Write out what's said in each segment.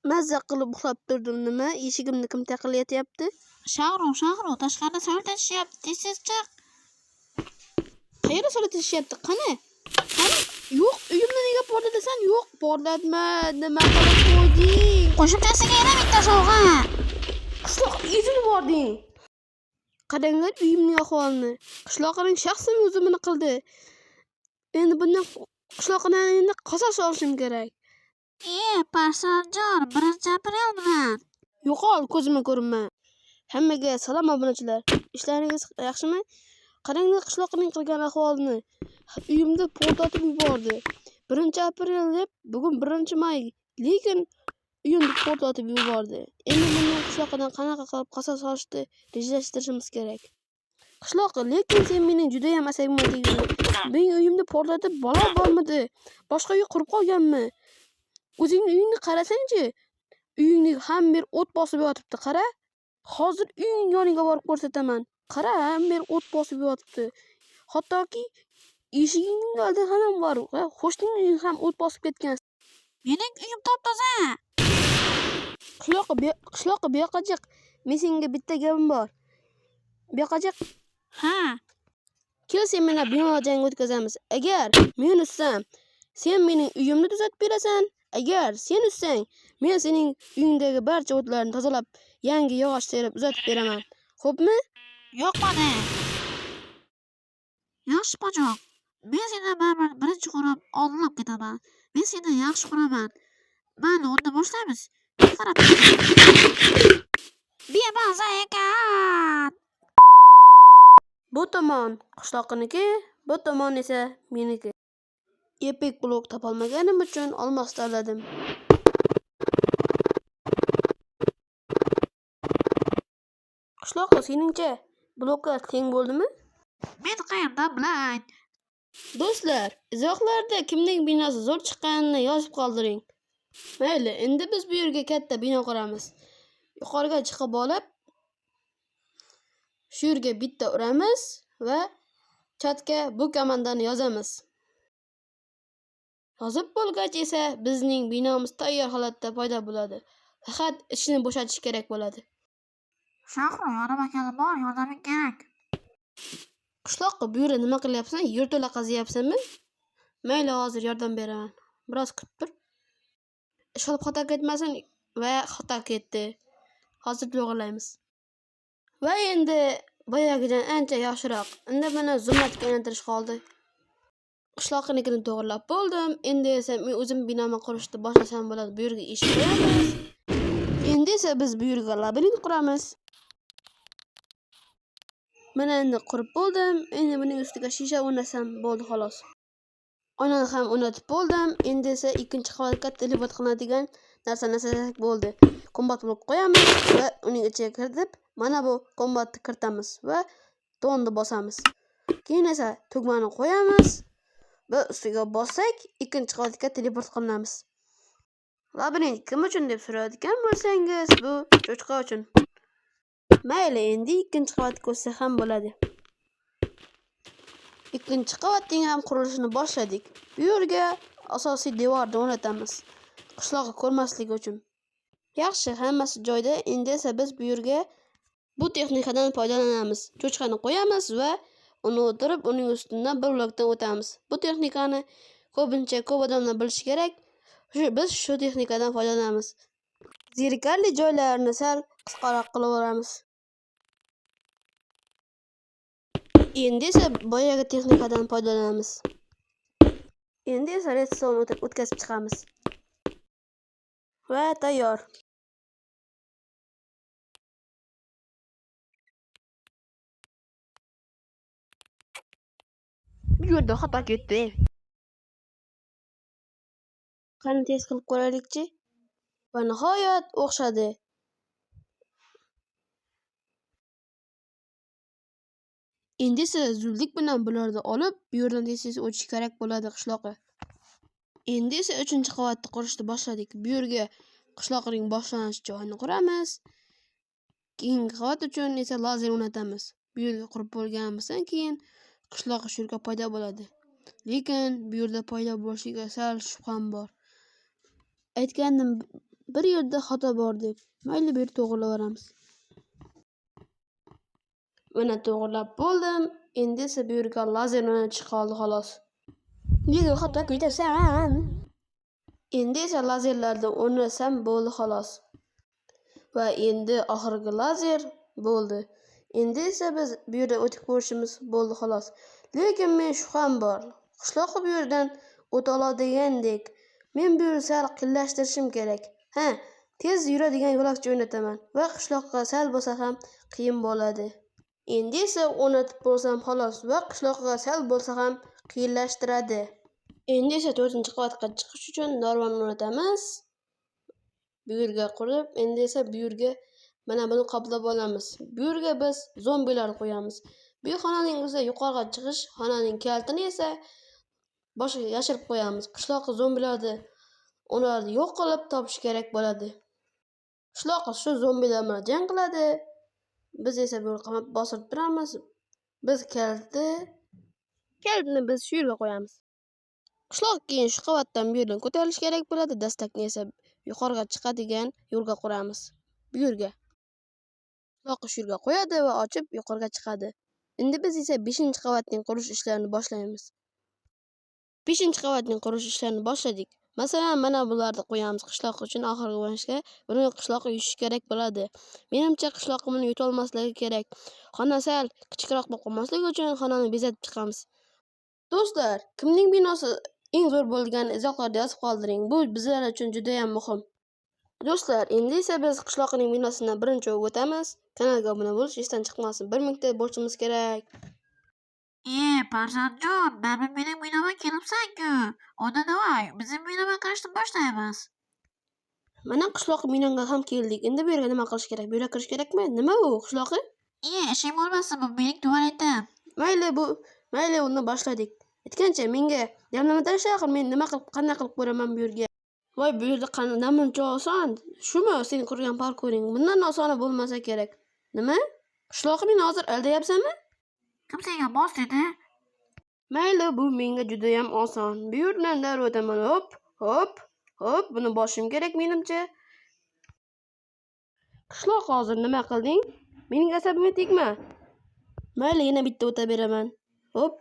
Mazza qilib uxlab turdim. Nima? Eshigimni kim taqillatyapti? Shahru, tashqarida so'l tashishyapti. Tez chiq. Qayerga so'latishyapti? Qani? Yo'q, uyimni nega portlatasan? Yo'q, portlatma. Nima qilib qo'yding? Qo'shimchasiga yana bitta sovg'a. Qishloqqa ezib yubording. Qaranglar uyimning ahvolini. Qishloqning shaxsan o'zi buni qildi. Endi bundan qishloqdan endi qasos olishim kerak. Parsanjon, 1-aprel bilan. Yo'qol, ko'zimga ko'rinma. Hammaga salom obunachilar. Ishlaringiz yaxshimi? Qaranglar qishloqning qilgan ahvolini. Uyimda portlatib yubordi. 1-aprel deb, bugun 1-may. Lekin uyimni portlatib yubordi. Endi bundan qishloqdan qanaqa qilib qasos olishni rejalashtirishimiz kerak. Qishloq, lekin sen mening juda ham asabimga tegding. Mening uyimni portlatib balo bo'lmadi. Boshqa uy qurib qolganmi? O'zingning uyingni qarasang-chi. Uyingni hamma yer o't bosib yotibdi, qara. Hozir uying yoniga borib ko'rsataman. Qara, hamma yer o't bosib yotibdi. Hattoki eshigingning oldida ham bor. Qo'shning uying ham o't bosib ketgan. Mening uyim top-toza. Qishloqqa bu yoqqa chiq. Men senga bitta gapim bor. Bu yoqqa chiq. Ha. Kel, sen bilan bino jang o'tkazamiz. Agar men ussam, sen mening uyimni tuzatib berasan. Agar sen ussang, men sening uyingdagi barcha o'tlarni tozalab, yangi yog'och terib uzatib beraman. Xo'pmi? Yo'qmadi. Yaxshi pojoq. Men seni baribir birinchi ko'rib oldinlab ketaman. Men seni yaxshi ko'raman. Mana unda boshlaymiz. Qarab. Bemaza ekan. Bu tomon qishloqniki, bu tomon esa meniki. Epik blok topolmaganim uchun olmos tanladim. Qishloq, seningcha bloklar teng bo'ldimi? Men qayerdan bilay? Do'stlar, izohlarda kimning binosi zo'r chiqqanini yozib qoldiring. Mayli, endi biz bu yerga katta bino quramiz. Yuqoriga chiqib olib, shu yerga bitta uramiz va chatga bu komandani yozamiz. Yozib bo'lgach esa bizning binomiz tayyor holatda paydo bo'ladi. Faqat ichini bo'shatish kerak bo'ladi. Shahru, yorim akalim bor, yordaming kerak. Qishloqqa bu yerda nima qilyapsan? Yerto'la qazyapsanmi? Mayli, hozir yordam beraman. Biroz kutib tur. Ish olib xato ketmasin va xato ketdi. Hozir to'g'rilaymiz. Va endi boyagidan ancha yaxshiroq. Endi buni zulmatga aylantirish qoldi. Qishloqnikini to'g'rilab bo'ldim. Endi esa men o'zim binomi qurishni boshlasam bo'ladi. Bu yerga eshik qo'yamiz. Endi esa biz bu yerga labirint quramiz. Mana endi qurib bo'ldim. Endi buning ustiga shisha o'rnasam bo'ldi xolos. Oynani ham o'rnatib bo'ldim. Endi esa ikkinchi qavatga teleport qilinadigan narsani yasasak bo'ldi. Kombat blok qo'yamiz va uning ichiga kiritib, mana bu kombatni kiritamiz va donni bosamiz. Keyin esa tugmani qo'yamiz va ustiga bossak, ikkinchi qavatga teleport qilinamiz. Labirint kim uchun deb so'rayotgan bo'lsangiz, bu cho'chqa uchun. Mayli, endi ikkinchi qavatga o'tsak ham bo'ladi. Ikkinchi qavatning ham qurilishini boshladik. Bu yerga asosiy devorni o'rnatamiz. Qishloqqa ko'rmasligi uchun. Yaxshi, hammasi joyida. Endi esa biz bu yerga bu texnikadan foydalanamiz. Cho'chqani qo'yamiz va uni o'tirib, uning ustidan bir blokdan o'tamiz. Bu texnikani ko'pincha ko'p odamlar bilishi kerak. Biz shu texnikadan foydalanamiz. Zerikarli joylarini sal qisqaroq qilib o'ramiz. Endi esa boyagi texnikadan foydalanamiz. Endi esa redstone o'tkazib chiqamiz. Va tayyor. Bu yerda xato ketdi. Qani test qilib ko'raylikchi. Va nihoyat o'xshadi. Endi esa zudlik bilan bularni olib, bu yerdan tez o'tish kerak bo'ladi qishloqqa. Endi esa 3-qavatni qurishni boshladik. Bu yerga qishloqning boshlanish joyini quramiz. Keyingi qavat uchun esa lazer o'rnatamiz. Bu yerga qurib bo'lganimizdan keyin qishloq shu yerga paydo bo'ladi. Lekin bu yerda paydo bo'lishiga sal shubham bor. Aytgandim, bir yerda xato bor deb. Mayli, bu yerni to'g'rilaveramiz. Mana to'g'rilab bo'ldim. Endi esa bu yerga lazer o'rnatish qoldi xolos. Nega xato ketasan? Endi esa lazerlarni o'rnatsam bo'ldi xolos. Va endi oxirgi lazer bo'ldi. Endi esa biz bu yerdan o'tib ko'rishimiz bo'ldi xolos. Lekin men shubham bor. Qishloqqa bu yerdan o'ta oladigandek. Men bu yerni sal qiyinlashtirishim kerak. Ha, tez yuradigan yo'lakcha o'rnataman va qishloqqa sal bo'lsa ham qiyin bo'ladi. Endi esa o'rnatib bo'lsam xolos va qishloqqa sal bo'lsa ham qiyinlashtiradi. Endi esa 4-qavatga chiqish uchun normani o'rnatamiz. Bu yerga qurib, endi esa bu yerga mana buni qoplab olamiz. Bu yerga biz zombilarni qo'yamiz. Bu xonaning esa yuqoriga chiqish, xonaning kalitini esa boshqa yashirib qo'yamiz. Qishloqqa zombilarni ularni yo'q qilib topish kerak bo'ladi. Qishloqqa shu zombilar bilan jang qiladi. Biz esa bu yerga bosib turamiz. Biz kalitni biz shu yerga qo'yamiz. Qishloq keyin shu qavatdan bu yerdan ko'tarilish kerak bo'ladi. Dastakni esa yuqoriga chiqadigan yo'lga quramiz. Bu yerga. Qishloqni shu yerga qo'yadi va ochib yuqoriga chiqadi. Endi biz esa 5-qavatning qurish ishlarini boshlaymiz. 5-qavatning qurish ishlarini boshladik. Masalan, mana bularni qo'yamiz qishloq uchun oxirgi o'ringa. Buni qishloqqa yutish kerak bo'ladi. Menimcha qishloqqa buni yuta olmasligi kerak. Xona sal kichikroq bo'lib qolmasligi uchun xonani bezatib chiqamiz. Do'stlar, kimning binosi eng zo'r bo'lgan izohlarda yozib qoldiring. Bu bizlar uchun juda ham muhim. Do'stlar, endi esa biz qishloqning binosidan birinchi o'tamiz. Kanalga obuna bo'lish esdan chiqmasin. 1 mingta bo'lishimiz kerak. Farzandjon, mana mening binoma kelibsan-ku. Unda nima? Bizim binoma kirishni boshlaymiz. Mana qishloq binonga ham keldik. Endi bu yerga nima qilish kerak? Bu yerga kirish kerakmi? Nima u qishloqi? Ishim bo'lmasa bu mening tuvaletim. Mayli, uni boshladik. Aytgancha menga damlama tashla, men qanday qilib ko'raman bu yerga. Voy, bu yerda namuncha oson. Shumi sen qurgan parkuring? Bundan osoni bo'lmasa kerak. Nima? Qishloqni men hozir aldayapsanmi? Kim senga bos dedi? Mayli, bu menga juda ham oson. Bu yerdan darrov o'taman. Hop, buni boshim kerak menimcha. Qishloq hozir nima qilding? Mening asabimga tegma. Mayli, yana bitta o'ta beraman. Hop.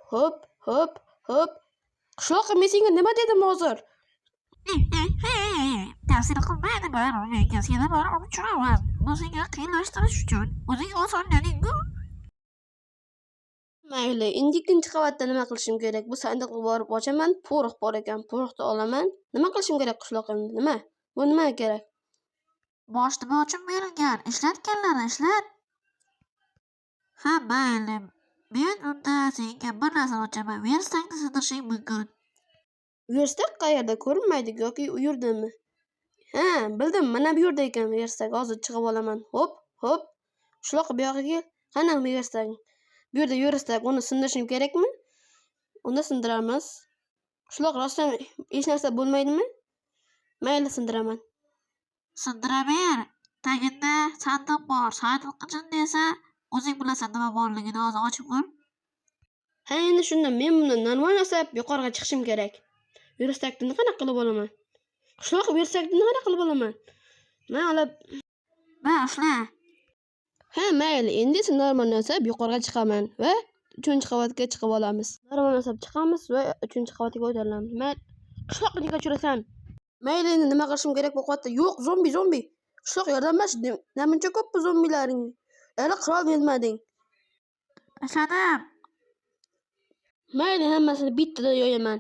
Qishloqqa men senga nima dedim hozir? Tavsiya qilmaydim, menga seni bor uchiraman. Bu senga qiyinlashtirish uchun. O'zing oson deding-ku. Mayli, endi 2-qavatda nima qilishim kerak? Bu sandiqni borib ochaman, porox bor ekan, poroxni olaman. Nima qilishim kerak qishloqimda? Nima? Bu nima kerak? Bosh nima uchun berilgan? Ishlatganlarni ishlat. Ha, mayli. Men unda senga bir narsani ochaman. Versangni sindirishing mumkin. Verstak qayerda? Ko'rinmaydi yoki u yerdami? Ha, bildim. Mana bu yerda ekan verstak. Hozir chiqib olaman. Hop. Qishloqqa bu yoqqa kel. Qani verstak? Bu yerda verstak. Uni sindirishim kerakmi? Unda sindiramiz. Qishloq rostdan hech narsa bo'lmaydimi? Mayli, sindiraman. Sindiraver. Tagida sandiq bor. Sandiq ichida esa o'zing bilasan nima borligini. Hozir ochib ko'r. Ha, endi shunda men bundan normal yasab yuqoriga chiqishim kerak. Verstakni qanaqa qilib olaman? Qishloq verstakni qanaqa qilib olaman? Men olib ushla. Ha, mayli, endi esa normal yasab yuqoriga chiqaman va 3-qavatga chiqib olamiz. Normal yasab chiqamiz va 3-qavatga ko'tarilamiz. Mayli, qishloqni nega tushirasan? Mayli, endi nima qilishim kerak bu qavatda? Yo'q, zombi. Qishloq yordamlash. Namuncha ko'p bu zombilaring. Hali qirol bermading. Ishladim. Mayli, hammasini bittada yo'yaman.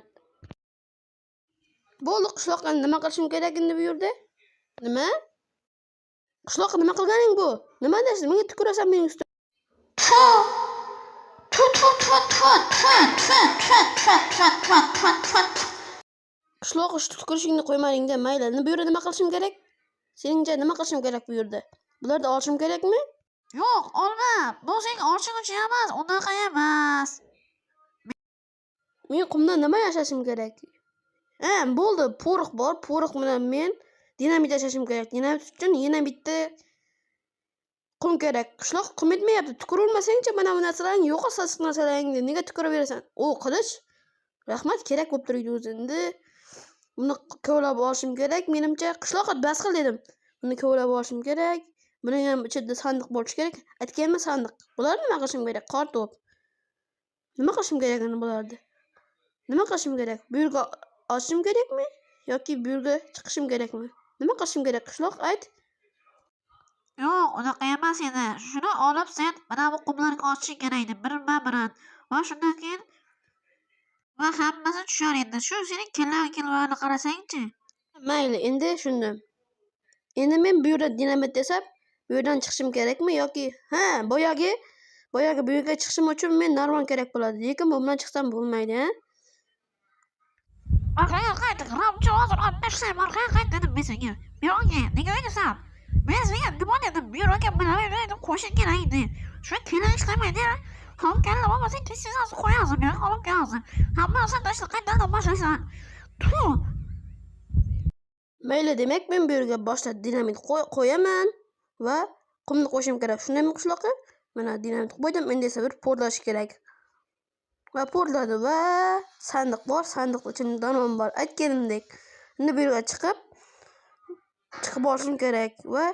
Bo'ldi, qishloqqa nima qilishim kerak endi bu yerda? Nima? Qishloqqa nima qilganing bu? Nima deysiz? Menga tukurasan mening ustimga. Qishloqqa tukurishingni qo'ymading-da, mayli. Bu yerda nima qilishim kerak? Seningcha nima qilishim kerak bu yerda? Bularni olishim kerakmi? Yo'q, olma. Bu senga orching uchun emas, unaqa emas. Men qumda nima yashashim kerak? Ha, bo'ldi, porox bor. Porox bilan men dinamit yashashim kerak. Dinamit uchun yana bitta qum kerak. Qishloq qum etmayapti. Tukurolmasangcha mana bu narsalarning yo'q asosiy narsalarni nega tukuraverasan? O, qilich. Rahmat, kerak bo'lib turibdi o'zi. Endi Buni kovlab olishim kerak. Menimcha qishloqqa bas qil dedim. Buni kovlab olishim kerak. Buni ham ichida sandiq bo'lishi kerak. Aytganman sandiq. Bularni nima qilishim kerak? Kartof. Nima qilishim kerak endi bularni? Nima qilishim kerak? Bu yerga ochishim kerakmi yoki bu yerga chiqishim kerakmi? Nima qilishim kerak? Qishloq ayt. Yo'q, unaqa emas edi. Shuni olib sen mana bu qumlarga otishing kerak edi, birin-birin. Va shundan keyin va hammasi tushar endi. Shu sening kelmagani qarasang-chi. Mayli, endi tushundim. Endi men bu yerda dinamit desam, bu yerdan chiqishim kerakmi yoki boyagi bu yerga chiqishim uchun men normal kerak bo'ladi. Lekin bu bilan chiqsam bo'lmaydi, ha? Orqaga qayt, ramchi hozir olib tashlayman. Orqaga qayt dedim men senga. Bu yoqqa nega o'ynasan? Men senga nima dedim? Bu yoqqa bilan qo'shing kerak edi. Shu kelar ishlamaydi. Ham kalla bo'lmasang tez-tez qo'yasan, men olib kelasan. Hammasi tashlab qaytadan boshlaysan. Tu. Mayli, demak men bu yerga boshda dinamit qo'yaman va qumni qo'shim kerak. Shundaymi qishloqqa? Mana dinamit qo'ydim, endi esa bir portlashi kerak. Va portladi va sandiq bor, sandiq ichida donon bor. Aytganimdek, endi bu yerga chiqib olishim kerak va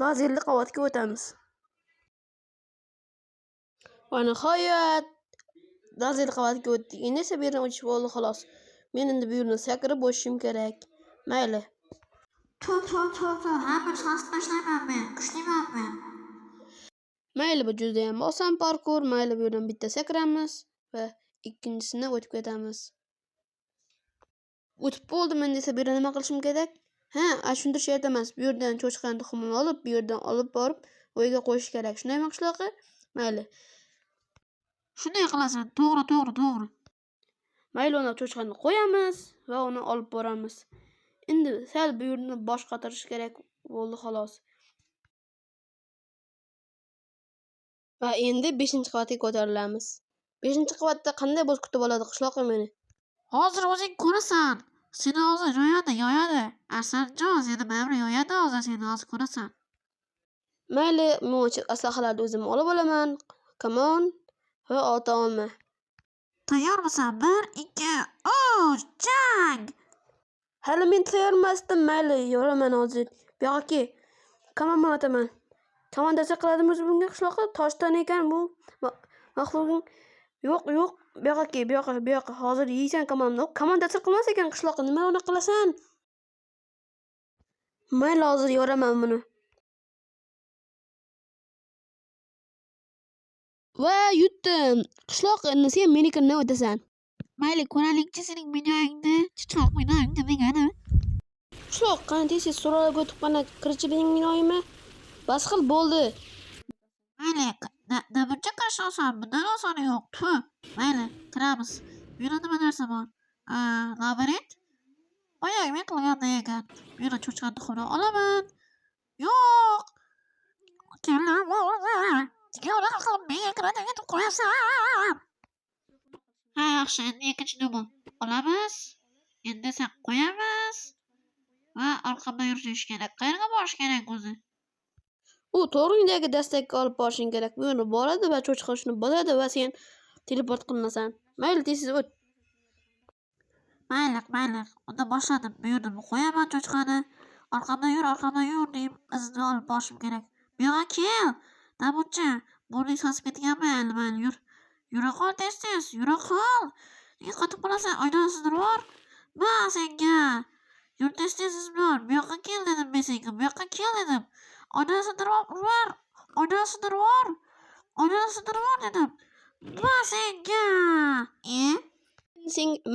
lazerli qavatga o'tamiz. Va nihoyat lazerli qavatga o'tdik. Endi esa bu yerdan o'tish bo'ldi xolos. Men endi bu yerdan sakrab o'tishim kerak. Mayli. Tu. Hamma shans tashlayman men. Kuchliman men. Mayli, bu juda ham oson parkur. Mayli, bu yerdan bitta sakramiz va ikkinchisini o'tib ketamiz. O'tib bo'ldim, endi esa bu yerda nima qilishim kerak? Tushuntirish emas. Bu yerdan cho'chqani tuxumini olib, bu yerdan olib borib, o'yga qo'yish kerak. Shundaymi qishloqqa? Mayli. Shunday qilasan. To'g'ri. Mayli, uni cho'chqani qo'yamiz va uni olib boramiz. Endi sal bu yerni bosh qotirish kerak bo'ldi xolos. Va endi 5-qavatga ko'tarilamiz. 5-qavatda qanday bo'z kutib oladi qishloqqa meni? Hozir o'zing ko'rasan. Seni hozir yoyadi. Asaljon, seni mamri yoyadi hozir, seni hozir ko'rasan. Mayli, men o'sha aslahalarni o'zim olib olaman. Come on. Va ota olma. Tayyormisan? 1, 2, 3, jang! Hali men tayyor emasdim. Mayli, yoraman hozir. Bu yoqqa. Komandman otaman. Komandacha qiladimi o'zi bunga qishloqqa? Toshdan ekan bu. Maxluqing. Yo'q. Bu yoqqa. Hozir yeysan komandani. Komandacha qilmas ekan qishloqqa. Nima uni qilasan? Mayli, hozir yoraman buni. Va yutdim. Qishloq, endi sen menikidan o'tasan. Mayli, ko'raylikchi sening minyoyingni, chichoq minyoyingni degani. Qishloq, qani tez so'ralib o'tib qana kirchining minoyimi? Bas qil bo'ldi. Mayli, namuncha qilish oson, bundan osoni yo'q. Tu. Mayli, kiramiz. Bu yerda nima narsa bor? Labirint. Boyagi men qilganday ekan. Bu yerda cho'chqani tuxumini olaman. Yo'q. Ha, yaxshi, endi ikkinchi nima olamiz. Endi sen qo'yamiz va orqamdan yurish kerak. Qayerga borish kerak o'zi? U to'g'ringdagi dastakka olib borishing kerak. Bu yerga boradi va cho'chqa shuni bosadi va sen teleport qilmasan. Mayli, tez o't. Mayli. Unda boshladim. Bu yerda qo'yaman cho'chqani. Orqamdan yur deb izni olib borishim kerak. Bu yoqqa kel. Namuncha, burning sasib ketganmi? Mayli, yur. Yura qol tez, yura qol. Nega qotib qolasan? Oynani sindirib. Ma senga. Yur tez izmlar. Bu yoqqa kel dedim men senga. Bu yoqqa kel dedim. Oynani sindirib dedim. Ma senga.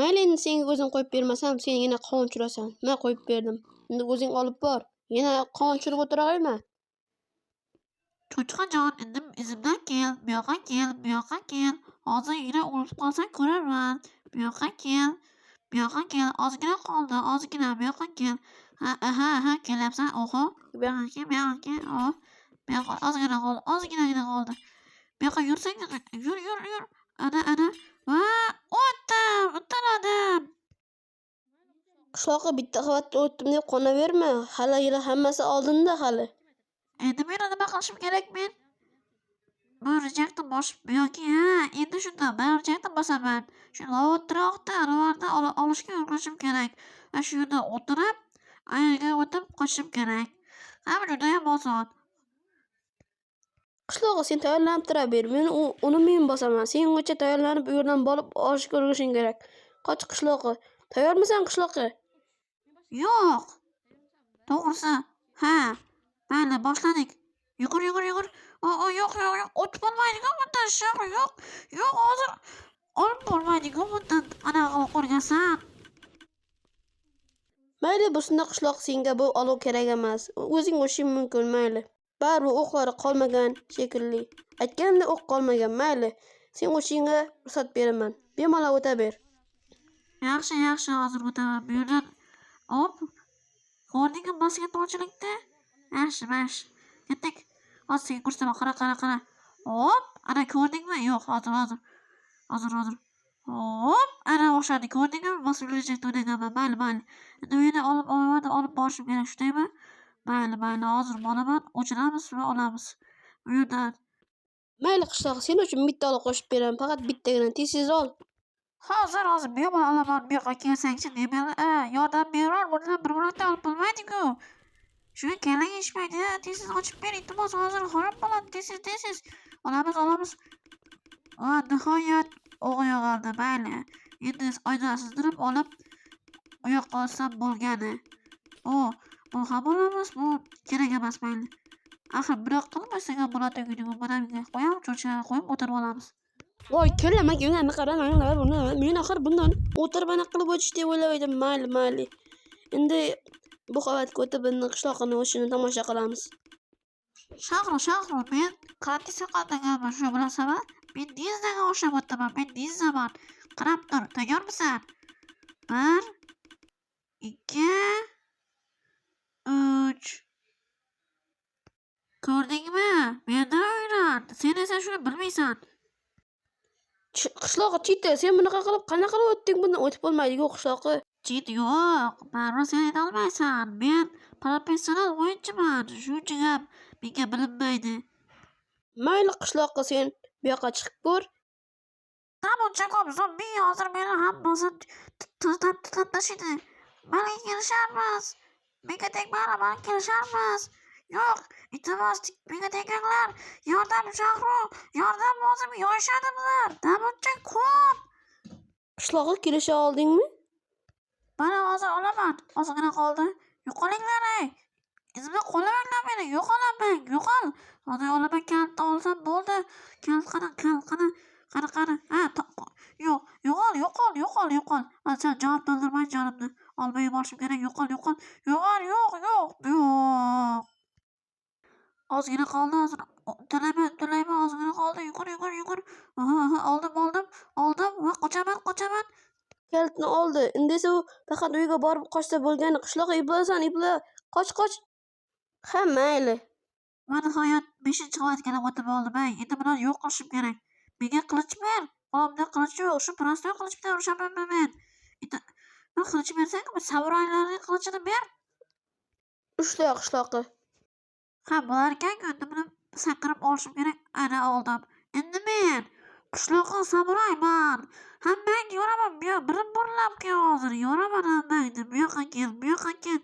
Mayli, endi senga o'zim qo'yib bermasam, sen yana qon churasan. Men qo'yib berdim. Endi o'zing olib bor. Yana qon churib o'tiraverma. Cho'chqajon, endi izimdan kel. Bu yoqqa kel. Hozir yana o'lib qolsang ko'raman. Bu yoqqa kel. Ozgina qoldi. Bu yoqqa kel. Ha, kelyapsan. Oho. Bu yoqqa kel. Oh. Bu yoqqa ozgina qoldi. Bu yoqqa yursang, yur. Ana. Va o'tdim. Qishloqqa bitta qavatda o'tdim deb qonaverma. Hali hammasi oldinda hali. Endi men nima qilishim kerak men? Bu rejectni bosib yoki endi shunda men rejectni bosaman. Shu lovotroqda olishga ulgurishim kerak. va shu yerda o'tirib, ayirga o'tib qochishim kerak. Judayam oson. Qishlog'i sen tayyorlanib turaver. Uni men bosaman. Sen ungacha tayyorlanib u yerdan borib olishga urishing kerak. Qoch qishlog'i. Tayyormisan qishlog'i? Yo'q. To'g'risi. Ha. Mayli, boshladik. Yugur. Yo'q. O'tib bo'lmaydi-ku bundan sho'g'ri. Yo'q, hozir olib bo'lmaydi-ku bundan. Anaqa qo'rgasan. Mayli, bu qishloq senga bu olov kerak emas. O'zing o'shing mumkin, mayli. Baribir o'qlari qolmagan shekilli. Aytganimda o'q qolmagan, mayli. Sen o'shingga ruxsat beraman. Bemalol o'taver. Yaxshi, hozir o'taman. Bu yerdan hop. Ko'rdingmi basketbolchilikda? Yaxshi. Ketdik. Hozir senga ko'rsataman. Qara. Hop, ana ko'rdingmi? Yo'q, hozir. Hop, ana o'xshadi. Ko'rdingmi? Mas'uliyatli o'ynaganman. Mayli. Endi uyini olib borishim kerak, shundaymi? Mayli, hozir boraman. O'chiramiz va olamiz. Bu yerdan. Mayli qishloq, sen uchun bitta olib qo'shib beraman. Faqat bittagina tez ol. Hozir bemalol olaman. Bu yoqqa kelsangchi, yordam beraver. Bundan bir marta olib bo'lmaydi-ku. Shuni kallang eshitmaydi. Tez ochib ber, iltimos. Hozir xarob bo'ladi. Tez. Olamiz. Va nihoyat o'g'il yog'ildi. Mayli. Endi oydan sizdirib olib u yoqqa olsam bo'lgani. Bu ham olamiz. Bu kerak emas, mayli. Axir biroq qilmasak ham bo'ladi. Mana qo'yamiz, cho'chqa qo'yib o'tirib olamiz. Voy, kelama, qaramanglar buni. Men axir bundan o'tirib anaqa qilib o'tish deb o'ylab edim. Mayli. Endi bu qavatga o'tib qishloqni o'shini tomosha qilamiz. Shahru, men qanday saqlanganman shu bilasanmi? Men Dizzaga o'xshab o'taman. Men Dizzaman. Qarab tur, tayyormisan? 1 2 3. Ko'rdingmi? Mendan o'ynan. Sen esa shuni bilmaysan. Qishlog'i chiti, sen bunaqa qilib qanaqa qilib o'tding? Bundan o'tib bo'lmaydi-ku qishloqi. Chit yo'q. Baribir sen aytolmaysan. Men professional o'yinchiman. Shuning ham menga bilinmaydi. Mayli qishloqqa, sen bu yoqqa chiqib ko'r. Buncha ko'p zombi hozir meni hammasini tuzlab tashlaydi. Menga kelisharmiz. Menga tegmanglar, menga kelisharmiz. Yo'q, iltimos, menga tegmanglar. Yordam Shahru, yordam lozim, yoyishadi bular. Buncha ko'p. Qishloqqa kelisha oldingmi? Mana hozir olaman. Ozgina qoldi. Yo'qolinglar, ey. Izimni qo'lamanglar meni. Yo'qol. Hozir olaman, kalitni olsam bo'ldi. Kalit qani. Ha, yo'q. Yo'qol. Sen javob bildirmay jonimni. Olmay yuborishim kerak. Yo'qol. Yo'q. Ozgina qoldi hozir. To'layman. Ozgina qoldi. Yugur. Oldim va qochaman. Kalitni oldi. Endi esa u faqat uyga borib qochsa bo'lgani. Qishloqqa iblasan. Qoch. Ha, mayli. Mana nihoyat 5-qavatga o'tib oldim. Endi buni yo'q qilishim kerak. Menga qilich ber. Qo'limda qilich yo'q. Shu prostoy qilich bilan urushaman men. Men qilich bersang, samuraylarning qilichini ber. Ushla qishloqi. Ha, bo'lar ekan-ku. Endi buni saqirib olishim kerak. Ana oldim. Endi men qishloqqa samurayman. Hammangni yo'raman. Bu yoq birim burilib kel hozir. Yo'raman hammangni. Bu yoqqa kel.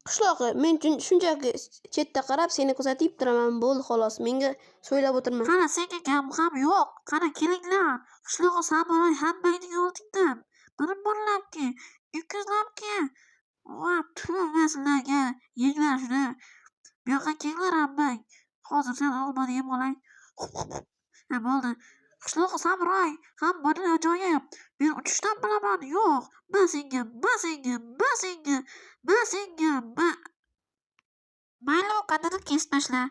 Qishloqi, men shunchaki chetda qarab seni kuzatib turaman. Bo'ldi, xolos. Menga so'ylab o'tirma. Qani senga gap ham yo'q. Qani kelinglar. Qishloqqa samuray hammangni yo'ltingdan. Birim burilibki, ikkizlabki. Va sizlarga yenglar shuni. Bu yoqqa kelinglar hammang. Hozir sen olmani yeb oling. Ha, bo'ldi. Qishloqqa samuray hammaning ajoyib. Men uchishdan bilaman. Yo'q. Basinga. Mayli, u qadrini kesib tashla.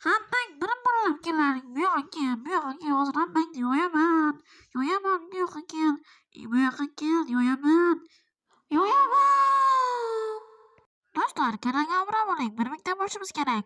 Hammang birim burilib kelaring. Bu yoqqa kel. Hozir hammangni yo'yaman. Bu yoqqa kel. Yo'yaman. Do'stlar, kanalga obuna bo'ling. Bir miktar bo'lishimiz kerak.